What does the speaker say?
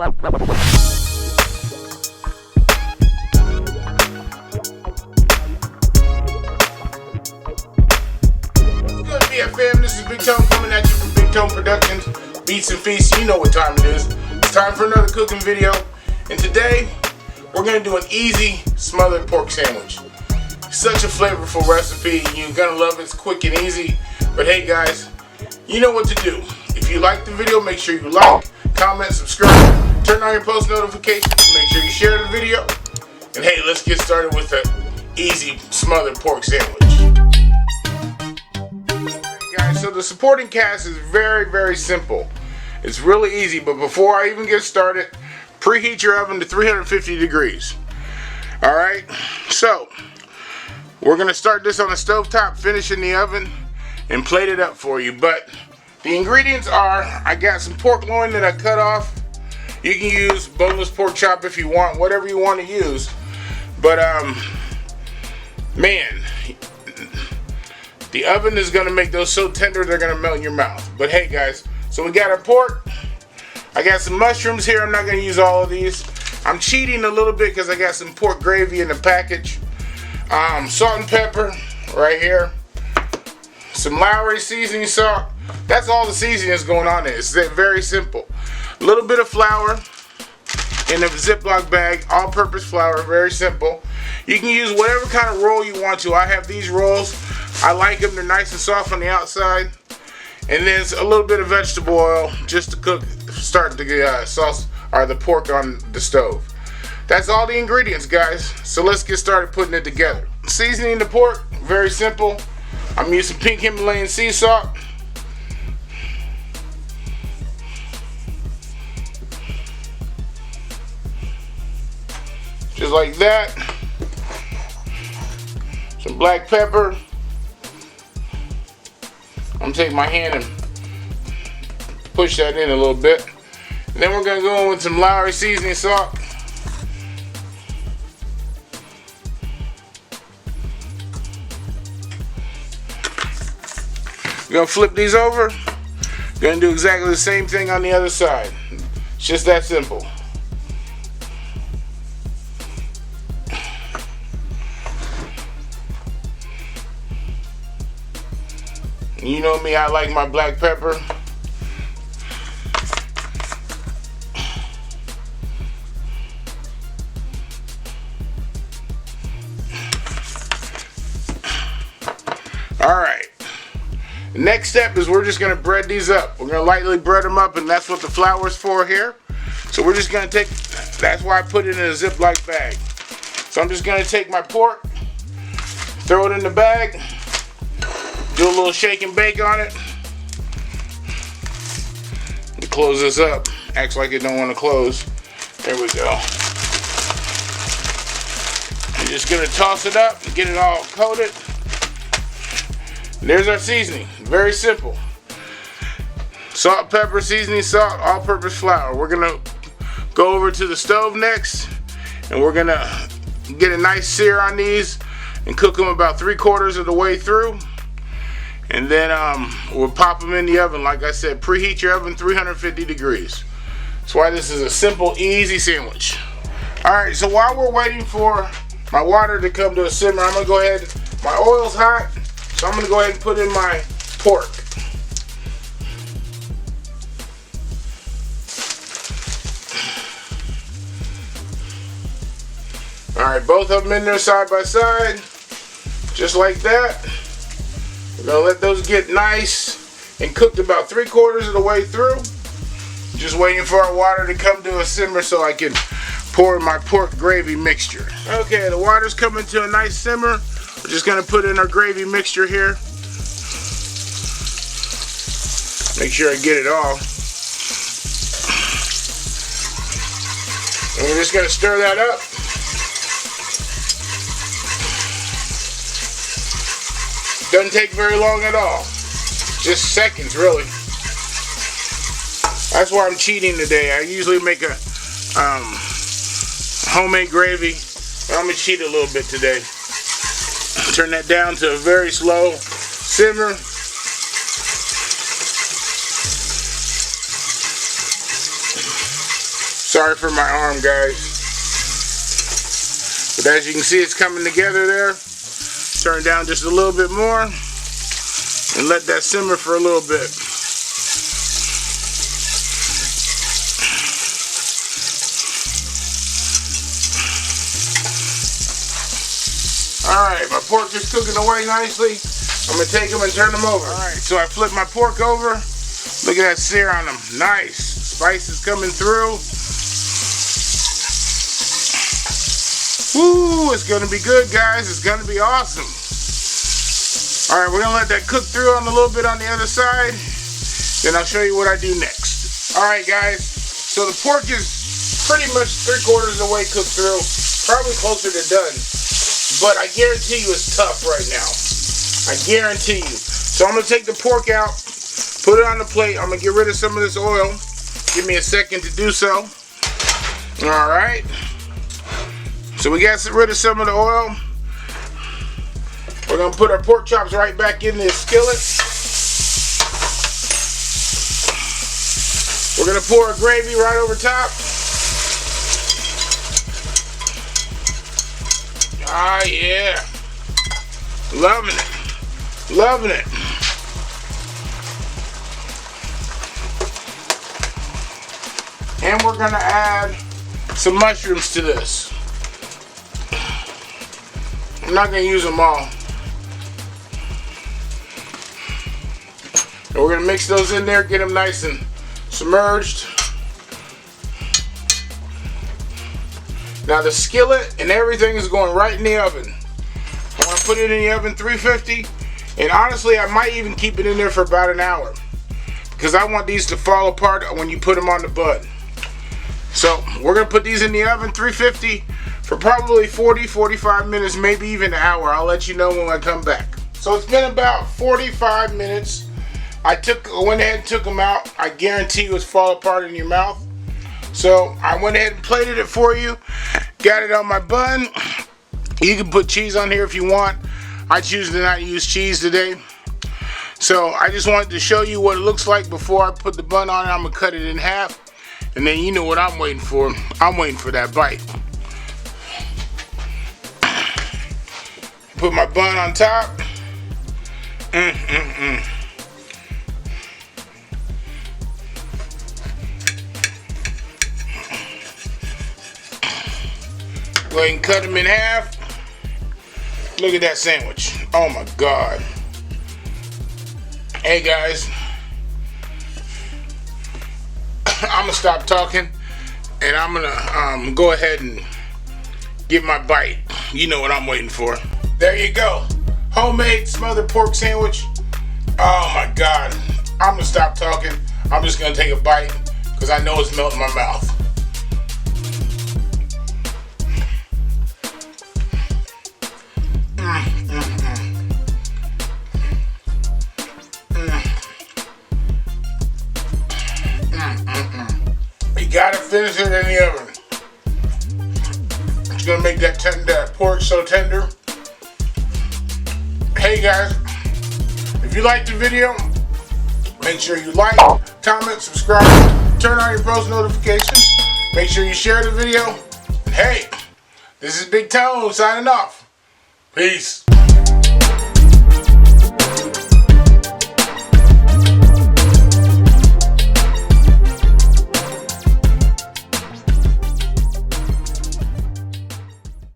good, BFM? This is Big Tone coming at you from Big Tone Productions, Beats and Feasts. You know what time it is. It's time for another cooking video. And today, we're going to do an easy smothered pork sandwich. Such a flavorful recipe. You're going to love it. It's quick and easy. But hey guys, you know what to do. If you like the video, make sure you like, comment, subscribe, turn on your post notifications, make sure you share the video. And hey, let's get started with an easy smothered pork sandwich. Alright guys, so the supporting cast is very simple. It's really easy, but before I even get started, preheat your oven to 350 degrees. Alright, so we're going to start this on the stovetop, finish in the oven, and plate it up for you. But the ingredients are, I got some pork loin that I cut off. You can use boneless pork chop if you want, whatever you want to use. But man, the oven is going to make those so tender they're going to melt in your mouth. But hey guys, so we got our pork. I got some mushrooms here. I'm not going to use all of these. I'm cheating a little bit because I got some pork gravy in the package. Salt and pepper right here. Some Lowry seasoning salt. That's all the seasoning is going on there. It's very simple. A little bit of flour in a Ziploc bag, all-purpose flour, very simple. You can use whatever kind of roll you want to. I have these rolls. I like them. They're nice and soft on the outside. And then a little bit of vegetable oil just to cook, start the sauce or the pork on the stove. That's all the ingredients, guys. So let's get started putting it together. Seasoning the pork, very simple. I'm using pink Himalayan sea salt. Just like that. Some black pepper. I'm gonna take my hand and push that in a little bit. And then we're gonna go in with some Lowry seasoning salt. We're gonna flip these over. Gonna do exactly the same thing on the other side. It's just that simple. You know me, I like my black pepper. Alright. Next step is we're just going to bread these up. We're going to lightly bread them up, and that's what the flour is for here. So we're just going to take, that's why I put it in a Ziploc bag. So I'm just going to take my pork, throw it in the bag, do a little shake and bake on it. And close this up. Acts like it don't want to close. There we go. I'm just going to toss it up and get it all coated. And there's our seasoning. Very simple. Salt, pepper, seasoning, salt, all-purpose flour. We're going to go over to the stove next, and we're going to get a nice sear on these and cook them about 3/4 of the way through. And then we'll pop them in the oven. Like I said, preheat your oven 350 degrees. That's why this is a simple, easy sandwich. Alright, so while we're waiting for my water to come to a simmer, I'm going to go ahead. My oil's hot, so I'm going to go ahead and put in my pork. Alright, both of them in there side by side. Just like that. We're going to let those get nice and cooked about 3/4 of the way through. Just waiting for our water to come to a simmer so I can pour in my pork gravy mixture. Okay, the water's coming to a nice simmer. We're just going to put in our gravy mixture here. Make sure I get it all. And we're just going to stir that up. Doesn't take very long at all. Just seconds, really. That's why I'm cheating today. I usually make a homemade gravy, but I'm going to cheat a little bit today. Turn that down to a very slow simmer. Sorry for my arm, guys. But as you can see, it's coming together there. Turn down just a little bit more and let that simmer for a little bit. Alright, my pork is cooking away nicely. I'm going to take them and turn them over. Alright, so I flipped my pork over. Look at that sear on them. Nice. Spice is coming through. Woo, it's going to be good, guys. It's going to be awesome. Alright, we're going to let that cook through on a little bit on the other side. Then I'll show you what I do next. Alright, guys. So the pork is pretty much 3/4 of the way cooked through. Probably closer to done. But I guarantee you it's tough right now. I guarantee you. So I'm going to take the pork out, put it on the plate. I'm going to get rid of some of this oil. Give me a second to do so. Alright. So we got rid of some of the oil. We're going to put our pork chops right back in this skillet. We're going to pour our gravy right over top. Ah, yeah. Loving it. Loving it. And we're going to add some mushrooms to this. I'm not going to use them all. And we're going to mix those in there, get them nice and submerged. Now the skillet and everything is going right in the oven. I want to put it in the oven 350, and honestly I might even keep it in there for about an hour because I want these to fall apart when you put them on the bun. So we're going to put these in the oven 350 for probably 40-45 minutes, maybe even an hour. I'll let you know when I come back. So it's been about 45 minutes. I went ahead and took them out. I guarantee you it's fall apart in your mouth. So I went ahead and plated it for you. Got it on my bun. You can put cheese on here if you want. I choose to not use cheese today. So I just wanted to show you what it looks like before I put the bun on it. I'm going to cut it in half. And then you know what I'm waiting for. I'm waiting for that bite. Put my bun on top. Go ahead and cut them in half. Look at that sandwich. Oh my God. Hey guys, I'm gonna stop talking and I'm gonna go ahead and get my bite. You know what I'm waiting for. There you go. Homemade smothered pork sandwich. Oh my God. I'm gonna stop talking. I'm just gonna take a bite because I know it's melting my mouth. You gotta finish it in the oven. It's gonna make that pork so tender. Hey guys, if you liked the video, make sure you like, comment, subscribe, turn on your post notifications. Make sure you share the video. And hey, this is Big Tone signing off. Peace.